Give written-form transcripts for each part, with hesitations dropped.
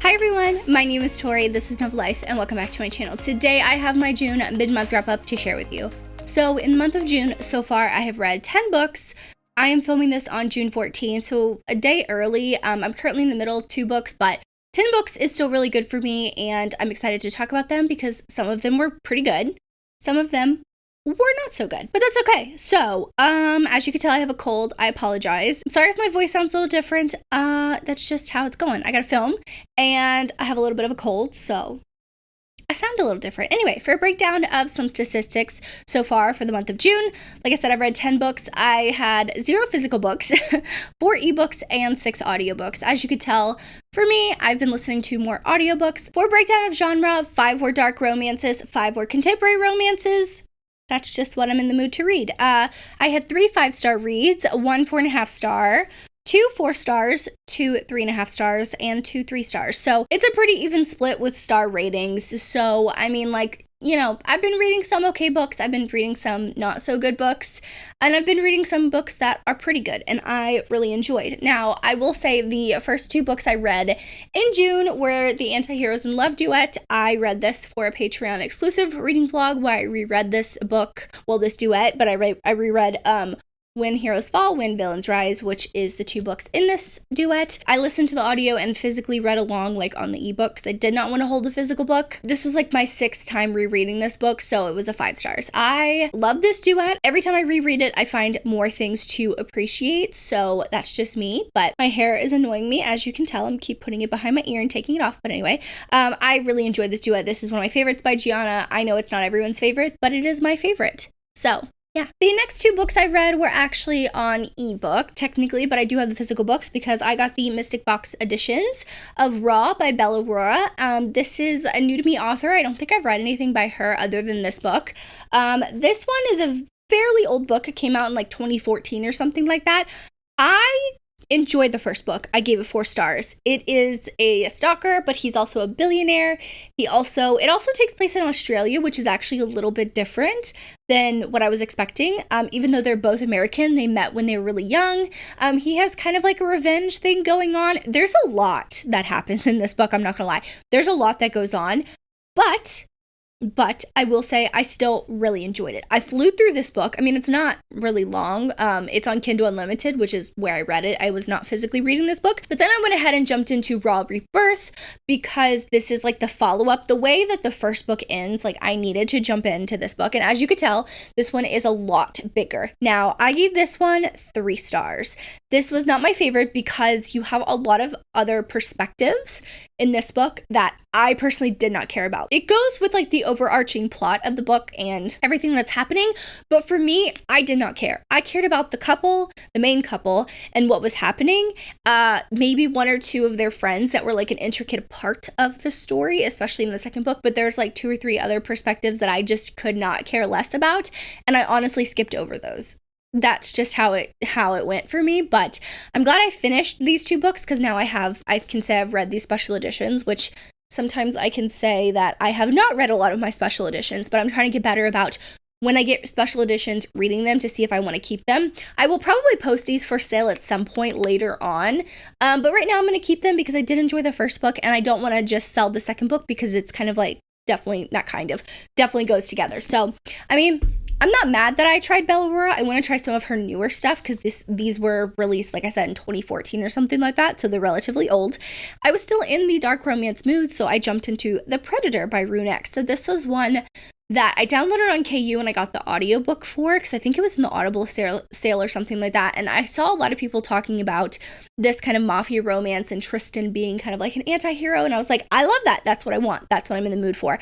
Hi everyone, my name is Tori, this is Novel Life, and welcome back to my channel. Today I have my June mid-month wrap-up to share with you. So in the month of June, so far I have read 10 books. I am filming this on June 14th, so a day early. I'm currently in the middle of 2 books, but 10 books is still really good for me, and I'm excited to talk about them because some of them were pretty good. Some of them were not so good, but that's okay. So, as you can tell, I have a cold. I apologize. I'm sorry if my voice sounds a little different. That's just how it's going. I gotta film, and I have a little bit of a cold, so I sound a little different. Anyway, for a breakdown of some statistics so far for the month of June, like I said, I've read 10 books. I had 0 physical books, 4 ebooks, and 6 audiobooks. As you could tell, for me, I've been listening to more audiobooks. For a breakdown of genre, 5 were dark romances, 5 were contemporary romances. That's just what I'm in the mood to read. I had 3 5-star reads, 1 4.5 star, 2 4 stars, 2 3.5 stars, and 2 3 stars. So it's a pretty even split with star ratings. So, I mean, like, you know, I've been reading some okay books, I've been reading some not so good books, and I've been reading some books that are pretty good, and I really enjoyed. Now, I will say the first 2 books I read in June were the Antiheroes and Love Duet. I read this for a Patreon exclusive reading vlog where I reread this book, well, this duet, but I reread When Heroes Fall, When Villains Rise, which is the 2 books in this duet. I listened to the audio and physically read along, like, on the ebooks. I did not want to hold the physical book. This was like my 6th time rereading this book, so it was a 5 stars. I love this duet. Every time I reread it, I find more things to appreciate, so that's just me. But my hair is annoying me, as you can tell. I'm keep putting it behind my ear and taking it off, but anyway. I really enjoyed this duet. This is one of my favorites by Gianna. I know it's not everyone's favorite, but it is my favorite. So, yeah. The next 2 books I read were actually on ebook, technically, but I do have the physical books because I got the Mystic Box editions of Raw by Bella Aurora. This is a new to me author. I don't think I've read anything by her other than this book. This one is a fairly old book. It came out in like 2014 or something like that. I enjoyed the first book. I gave it 4 stars. It is a stalker, but he's also a billionaire. It also takes place in Australia, which is actually a little bit different than what I was expecting. Even though they're both American, they met when they were really young. He has kind of like a revenge thing going on. There's a lot that happens in this book, I'm not gonna lie. There's a lot that goes on, but I will say I still really enjoyed it. I flew through this book. I mean, it's not really long. It's on Kindle Unlimited, which is where I read it. I was not physically reading this book. But then I went ahead and jumped into Raw Rebirth because this is like the follow-up. The way that the first book ends, like I needed to jump into this book. And as you could tell, this one is a lot bigger. Now, I gave this one 3 stars. This was not my favorite because you have a lot of other perspectives in this book that I personally did not care about. It goes with like the overarching plot of the book and everything that's happening, but for me, I did not care. I cared about the couple, the main couple, and what was happening. Maybe 1 or 2 of their friends that were like an intricate part of the story, especially in the second book, but there's like 2 or 3 other perspectives that I just could not care less about, and I honestly skipped over those. That's just how it went for me, but I'm glad I finished these 2 books because now I can say I've read these special editions, which sometimes I can say that I have not read a lot of my special editions, but I'm trying to get better about when I get special editions, reading them to see if I want to keep them. I will probably post these for sale at some point later on, but right now I'm going to keep them because I did enjoy the first book, and I don't want to just sell the second book because it's kind of like definitely goes together. So, I mean, I'm not mad that I tried Bella Aurora. I want to try some of her newer stuff because these were released, like I said, in 2014 or something like that, so they're relatively old. I was still in the dark romance mood, so I jumped into The Predator by Rune X. So this was one that I downloaded on KU and I got the audiobook for because I think it was in the Audible sale or something like that. And I saw a lot of people talking about this kind of mafia romance and Tristan being kind of like an anti-hero. And I was like, I love that. That's what I want. That's what I'm in the mood for.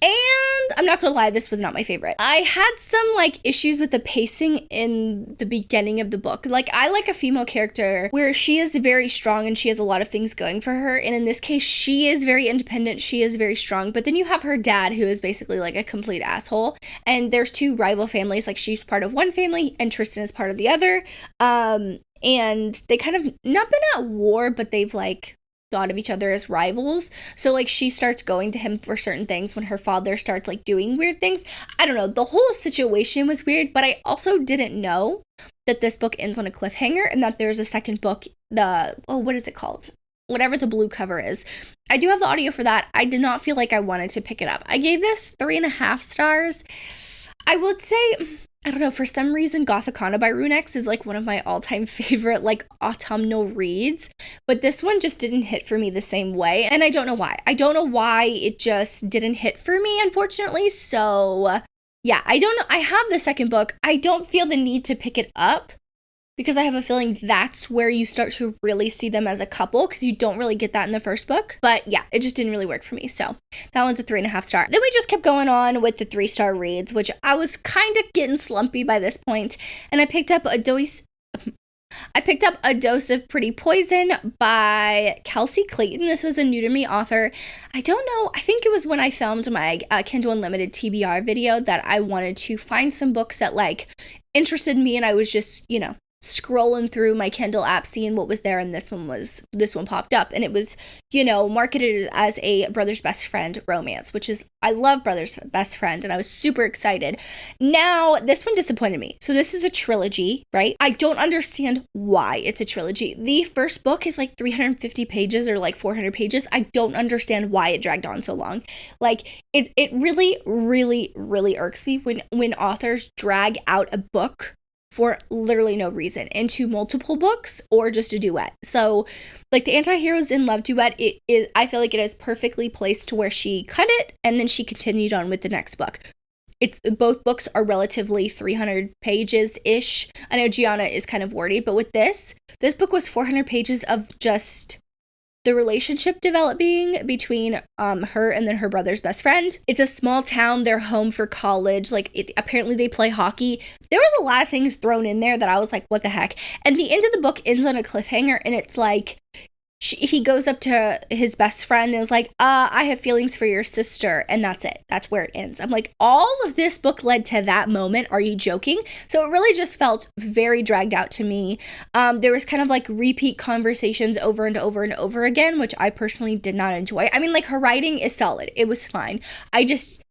And I'm not gonna lie, this was not my favorite. I had some like issues with the pacing in the beginning of the book. Like, I like a female character where she is very strong and she has a lot of things going for her. And in this case, she is very independent. She is very strong. But then you have her dad, who is basically like a complete asshole. And there's 2 rival families. Like, she's part of one family and Tristan is part of the other. And they kind of not been at war, but they've like thought of each other as rivals. So like she starts going to him for certain things when her father starts like doing weird things. I don't know. The whole situation was weird, but I also didn't know that this book ends on a cliffhanger and that there's a second book, what is it called? whatever the blue cover is. I do have the audio for that. I did not feel like I wanted to pick it up. I gave this 3.5 stars. I would say, I don't know, for some reason, Gothicana by Runex is like one of my all-time favorite like autumnal reads, but this one just didn't hit for me the same way, and I don't know why. I don't know why it just didn't hit for me, unfortunately, so yeah, I don't know. I have the second book. I don't feel the need to pick it up, because I have a feeling that's where you start to really see them as a couple, because you don't really get that in the first book. But yeah, it just didn't really work for me. So that one's a 3.5 star. Then we just kept going on with the 3-star reads, which I was kind of getting slumpy by this point. And I picked up A Dose of Pretty Poison by Kelsey Clayton. This was a new to me author. I don't know. I think it was when I filmed my Kindle Unlimited TBR video that I wanted to find some books that like interested me, and I was just, scrolling through my Kindle app, seeing what was there, and this one popped up, and it was, marketed as a Brother's Best Friend romance, which is, I love Brother's Best Friend, and I was super excited. Now, this one disappointed me. So this is a trilogy, right? I don't understand why it's a trilogy. The first book is like 350 pages or like 400 pages. I don't understand why it dragged on so long. Like, it really, really, really irks me when authors drag out a book for literally no reason into multiple books or just a duet. So like the Antiheroes in Love duet, I feel like it is perfectly placed to where she cut it and then she continued on with the next book. Both books are relatively 300 pages-ish. I know Gianna is kind of wordy, but with this book was 400 pages of just the relationship developing between her and then her brother's best friend. It's a small town. They're home for college. Like, apparently they play hockey. There was a lot of things thrown in there that I was like, what the heck? And the end of the book ends on a cliffhanger, and it's like, he goes up to his best friend and is like, I have feelings for your sister, and that's it. That's where it ends. I'm like, all of this book led to that moment. Are you joking? So it really just felt very dragged out to me. There was kind of like repeat conversations over and over and over again, which I personally did not enjoy. I mean, like, her writing is solid. It was fine. I just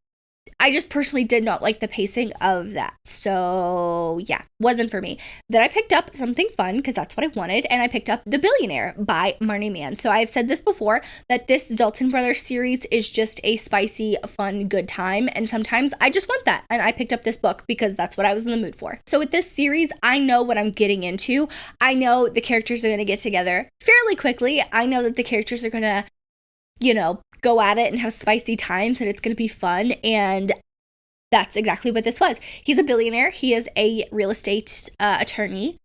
personally did not like the pacing of that. So yeah, wasn't for me. Then I picked up something fun, because that's what I wanted, and I picked up The Billionaire by Marnie Mann. So I've said this before, that this Dalton Brothers series is just a spicy, fun, good time, and sometimes I just want that, and I picked up this book because that's what I was in the mood for. So with this series, I know what I'm getting into. I know the characters are going to get together fairly quickly. I know that the characters are going to go at it and have spicy times, and it's going to be fun, and that's exactly what this was. He's a billionaire. He is a real estate attorney.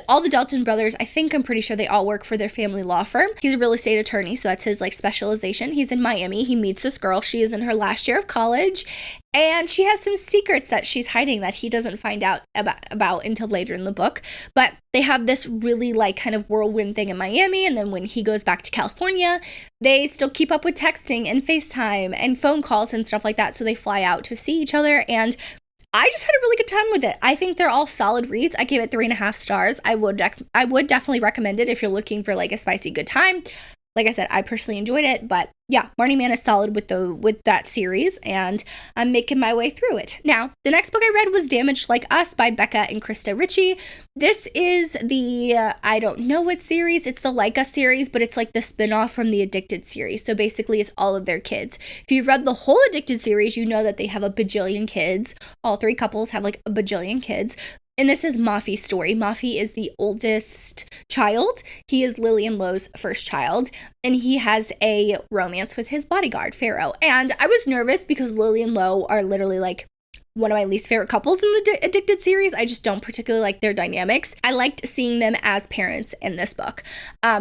All the Dalton brothers, I'm pretty sure they all work for their family law firm. He's a real estate attorney, so that's his like specialization. He's in Miami. He meets this girl. She is in her last year of college, and she has some secrets that she's hiding that he doesn't find out about until later in the book. But they have this really like kind of whirlwind thing in Miami, and then when he goes back to California, they still keep up with texting and FaceTime and phone calls and stuff like that. So they fly out to see each other, and I just had a really good time with it. I think they're all solid reads. I gave it 3.5 stars. I would definitely recommend it if you're looking for like a spicy good time. Like I said, I personally enjoyed it, but yeah, Marnie Mann is solid with that series, and I'm making my way through it. Now, the next book I read was Damaged Like Us by Becca and Krista Ritchie. This is the, I don't know what series, it's the Like Us series, but it's like the spinoff from the Addicted series. So basically it's all of their kids. If you've read the whole Addicted series, you know that they have a bajillion kids. All 3 couples have like a bajillion kids. And this is Mafi's story. Mafi is the oldest child. He is Lily and Lo's first child, and he has a romance with his bodyguard, Pharaoh. And I was nervous because Lily and Lo are literally like one of my least favorite couples in the Addicted series. I just don't particularly like their dynamics. I liked seeing them as parents in this book.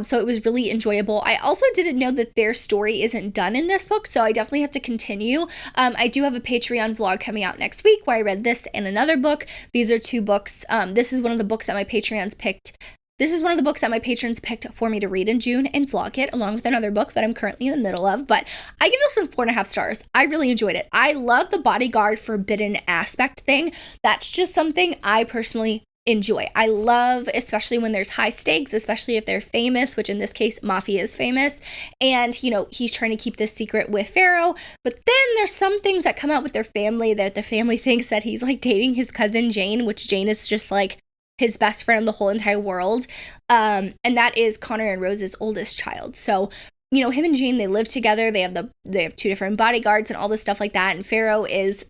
So it was really enjoyable. I also didn't know that their story isn't done in this book, so I definitely have to continue. I do have a Patreon vlog coming out next week where I read this and another book. These are 2 books. This is one of the books that my Patreons picked. This is one of the books that my patrons picked for me to read in June and vlog it, along with another book that I'm currently in the middle of. But I give this one 4.5 stars. I really enjoyed it. I love the bodyguard forbidden aspect thing. That's just something I personally enjoy. I love, especially when there's high stakes, especially if they're famous, which in this case, Mafi is famous. And, he's trying to keep this secret with Pharaoh. But then there's some things that come out with their family that the family thinks that he's like dating his cousin Jane, which Jane is just like, his best friend in the whole entire world. And that is Connor and Rose's oldest child. So, you know, him and Jean, they live together. They have 2 different bodyguards and all this stuff like that. And Pharaoh is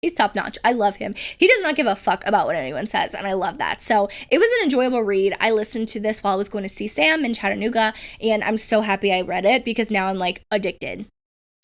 he's top notch. I love him. He does not give a fuck about what anyone says, and I love that. So it was an enjoyable read. I listened to this while I was going to see Sam in Chattanooga, and I'm so happy I read it because now I'm like addicted.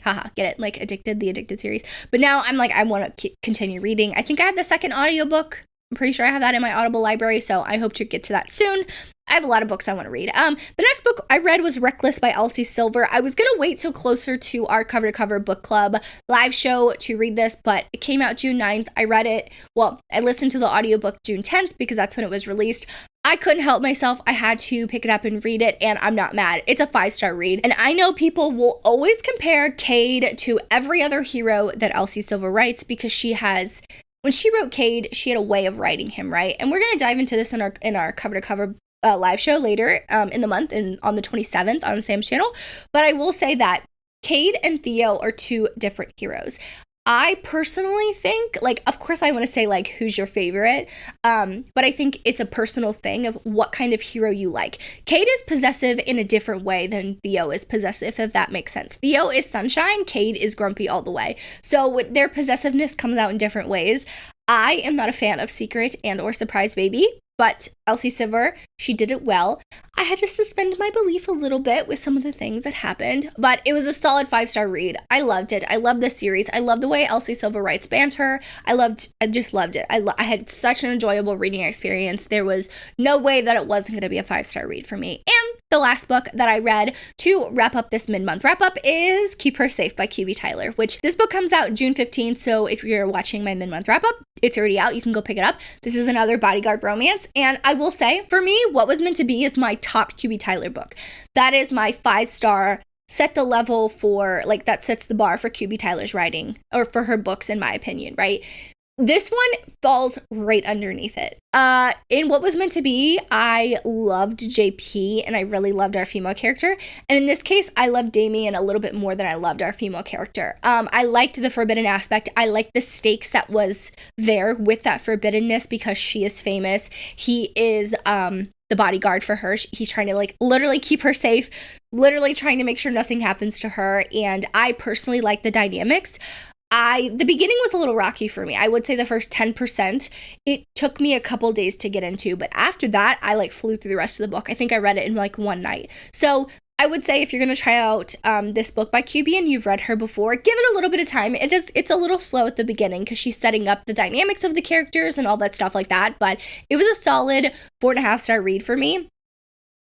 Haha, get it? Like Addicted, the Addicted series. But now I'm like, I want to continue reading. I think I have the second audiobook. I'm pretty sure I have that in my Audible library, so I hope to get to that soon. I have a lot of books I want to read. The next book I read was Reckless by Elsie Silver. I was going to wait till closer to our Cover to Cover book club live show to read this, but it came out June 9th. I read it. Well, I listened to the audiobook June 10th because that's when it was released. I couldn't help myself. I had to pick it up and read it, and I'm not mad. It's a 5-star read. And I know people will always compare Cade to every other hero that Elsie Silver writes because when she wrote Cade, she had a way of writing him, right? And we're going to dive into this in our Cover to Cover live show later in the month and on the 27th on Sam's channel. But I will say that Cade and Theo are 2 different heroes. I personally think, like, of course I want to say, like, who's your favorite, but I think it's a personal thing of what kind of hero you like. Cade is possessive in a different way than Theo is possessive, if that makes sense. Theo is sunshine, Cade is grumpy all the way. So their possessiveness comes out in different ways. I am not a fan of Secret and or Surprise Baby, but Elsie Silver, she did it well. I had to suspend my belief a little bit with some of the things that happened, but it was a solid 5-star read. I loved it. I love this series. I love the way Elsie Silver writes banter. I just loved it. I had such an enjoyable reading experience. There was no way that it wasn't going to be a 5-star read for me. And the last book that I read to wrap up this mid-month wrap-up is Keep Her Safe by QB Tyler, which this book comes out June 15th, so if you're watching my mid-month wrap-up, it's already out. You can go pick it up. This is another bodyguard romance, and I will say, for me, What Was Meant to Be is my top QB Tyler book. That is my 5-star, set the level for, like, that sets the bar for QB Tyler's writing, or for her books, in my opinion, right? This one falls right underneath it. In What Was Meant to Be, I loved JP, and I really loved our female character. And in this case, I loved Damien a little bit more than I loved our female character. I liked the forbidden aspect. I liked the stakes that was there with that forbiddenness because she is famous. He is the bodyguard for her. He's trying to, like, literally keep her safe, literally trying to make sure nothing happens to her. And I personally like the dynamics. The beginning was a little rocky for me. I would say the first 10%, it took me a couple days to get into, but after that, I like flew through the rest of the book. I think I read it in like one night. So I would say if you're going to try out this book by QB and you've read her before, give it a little bit of time. It's a little slow at the beginning because she's setting up the dynamics of the characters and all that stuff like that, but it was a solid 4.5-star read for me.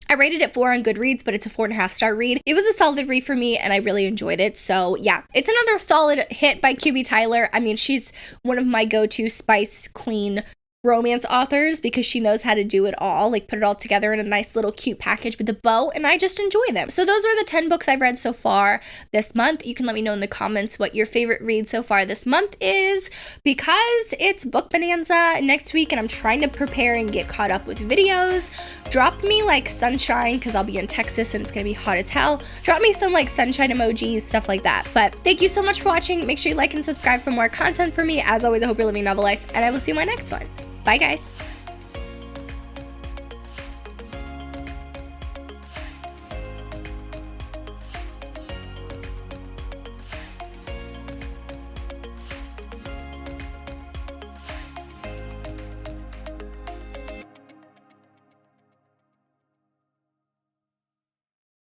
I rated it 4 on Goodreads, but it's a 4.5-star read. It was a solid read for me, and I really enjoyed it. So yeah, it's another solid hit by QB Tyler. I mean, she's one of my go-to Spice Queen romance authors because she knows how to do it all, like put it all together in a nice little cute package with a bow, and I just enjoy them. So those were the 10 books I've read so far this month. You can let me know in the comments what your favorite read so far this month is, because it's Book Bonanza next week and I'm trying to prepare and get caught up with videos. Drop me like sunshine because I'll be in Texas and it's gonna be hot as hell. Drop me some like sunshine emojis, stuff like that. But thank you so much for watching. Make sure you like and subscribe for more content from me. As always, I hope you're living a novel life, and I will see you in my next one. Bye, guys.